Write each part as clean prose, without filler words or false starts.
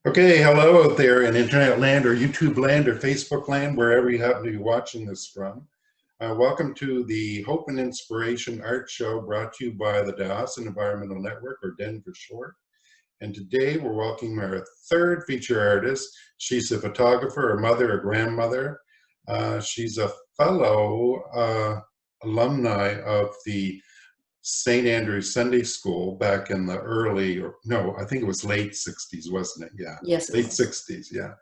Okay, hello out there in internet land or YouTube land or Facebook land, wherever you happen to be watching this from. Welcome to the Hope and Inspiration Art Show brought to you by the Dawson Environmental Network, or DEN for short. And today we're welcoming our third feature artist. She's a photographer, a mother, a grandmother. She's a fellow alumni of the St. Andrew's Sunday School back in the early, or no, I think it was late 60s, wasn't it? Yeah, yes, late 60s, yeah.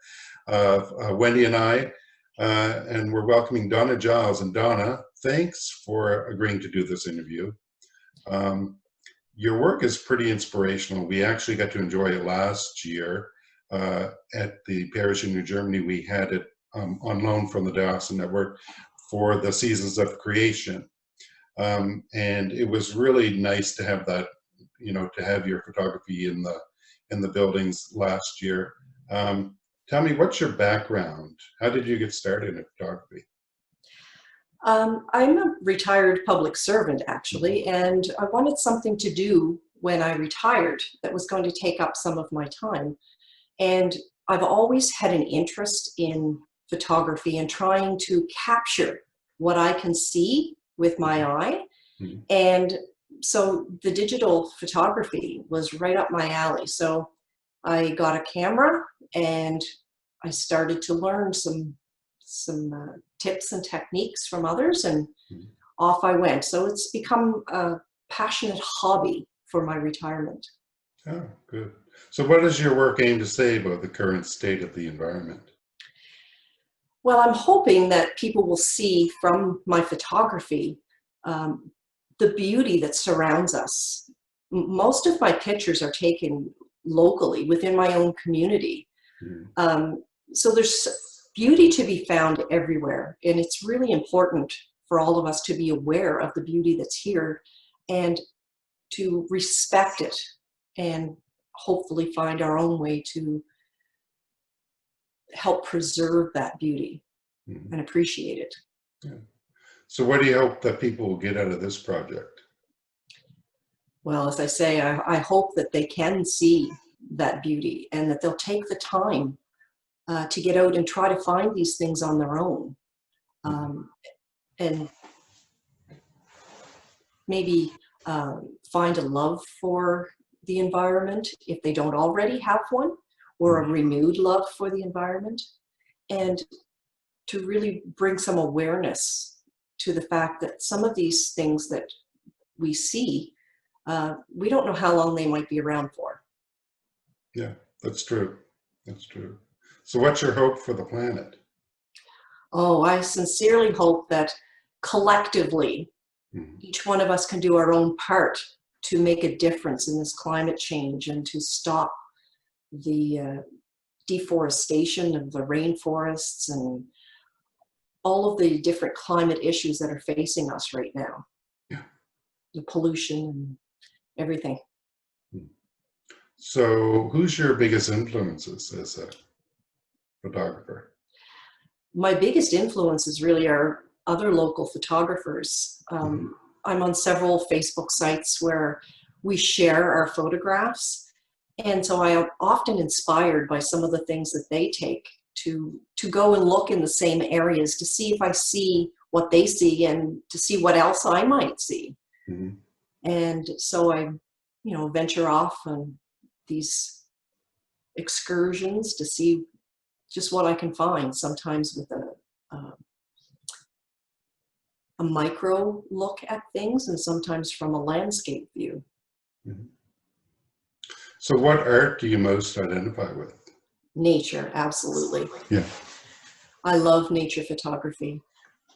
Wendy and I, and we're welcoming Donna Giles. And Donna, thanks for agreeing to do this interview. Your work is pretty inspirational. We actually got to enjoy it last year at the parish in New Germany. We had it on loan from the Dawson Network for the Seasons of Creation. And it was really nice to have that, to have your photography in the buildings last year. Tell me, what's your background? How did you get started in photography? I'm a retired public servant, actually, and I wanted something to do when I retired that was going to take up some of my time. And I've always had an interest in photography and trying to capture what I can see with my eye. Mm-hmm. And so the digital photography was right up my alley. So I got a camera and I started to learn some tips and techniques from others, and off I went. So it's become a passionate hobby for my retirement. Oh, good. So what does your work aim to say about the current state of the environment? Well, I'm hoping that people will see from my photography the beauty that surrounds us. Most of my pictures are taken locally within my own community. Mm-hmm. So there's beauty to be found everywhere, and it's really important for all of us to be aware of the beauty that's here and to respect it and hopefully find our own way to help preserve that beauty. Mm-hmm. And appreciate it. Yeah. So what do you hope that people will get out of this project? Well, as I say, I hope that they can see that beauty and that they'll take the time to get out and try to find these things on their own. And maybe find a love for the environment if they don't already have one, or a renewed love for the environment, and to really bring some awareness to the fact that some of these things that we see, we don't know how long they might be around for. Yeah, that's true. That's true. So what's your hope for the planet? Oh, I sincerely hope that collectively, each one of us can do our own part to make a difference in this climate change and to stop the deforestation of the rainforests and all of the different climate issues that are facing us right now. Yeah. The pollution and everything. So who's your biggest influences as a photographer? My biggest influences really are other local photographers. I'm on several Facebook sites where we share our photographs. And so I am often inspired by some of the things that they take to go and look in the same areas to see if I see what they see and to see what else I might see. Mm-hmm. And so I, venture off on these excursions to see just what I can find, sometimes with a micro look at things and sometimes from a landscape view. Mm-hmm. So what art do you most identify with? Nature, absolutely. Yeah. I love nature photography.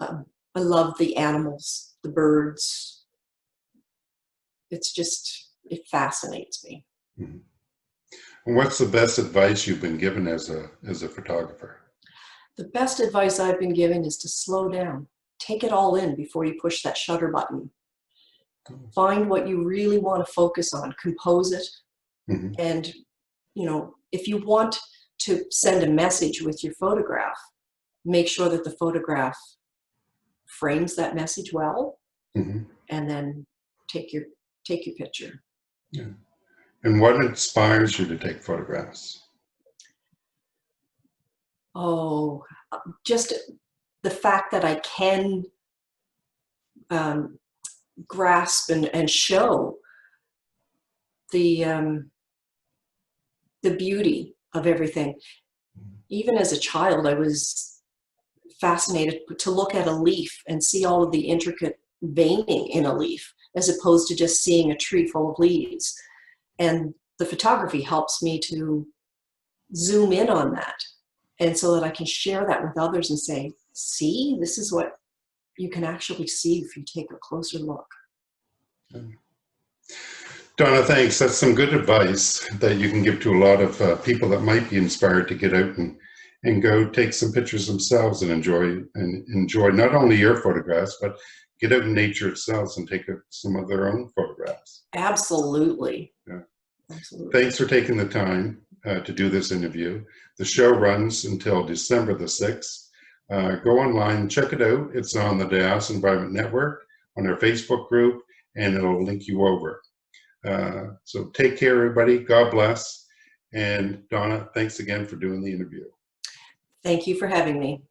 I love the animals, the birds. It fascinates me. Mm-hmm. And what's the best advice you've been given as a photographer? The best advice I've been given is to slow down. Take it all in before you push that shutter button. Find what you really want to focus on, compose it. Mm-hmm. And, if you want to send a message with your photograph, make sure that the photograph frames that message well, mm-hmm. and then take your picture. Yeah. And what inspires you to take photographs? Oh, just the fact that I can grasp and show the beauty of everything. Even as a child, I was fascinated to look at a leaf and see all of the intricate veining in a leaf, as opposed to just seeing a tree full of leaves. And the photography helps me to zoom in on that, and so that I can share that with others and say, see, this is what you can actually see if you take a closer look. Donna, thanks. That's some good advice that you can give to a lot of people that might be inspired to get out and go take some pictures themselves and enjoy not only your photographs, but get out in nature itself and take some of their own photographs. Absolutely. Yeah. Absolutely. Thanks for taking the time to do this interview. The show runs until December the 6th. Go online, check it out. It's on the Dallas Environment Network, on our Facebook group, and it'll link you over. So take care, everybody. God bless. And Donna, thanks again for doing the interview. Thank you for having me.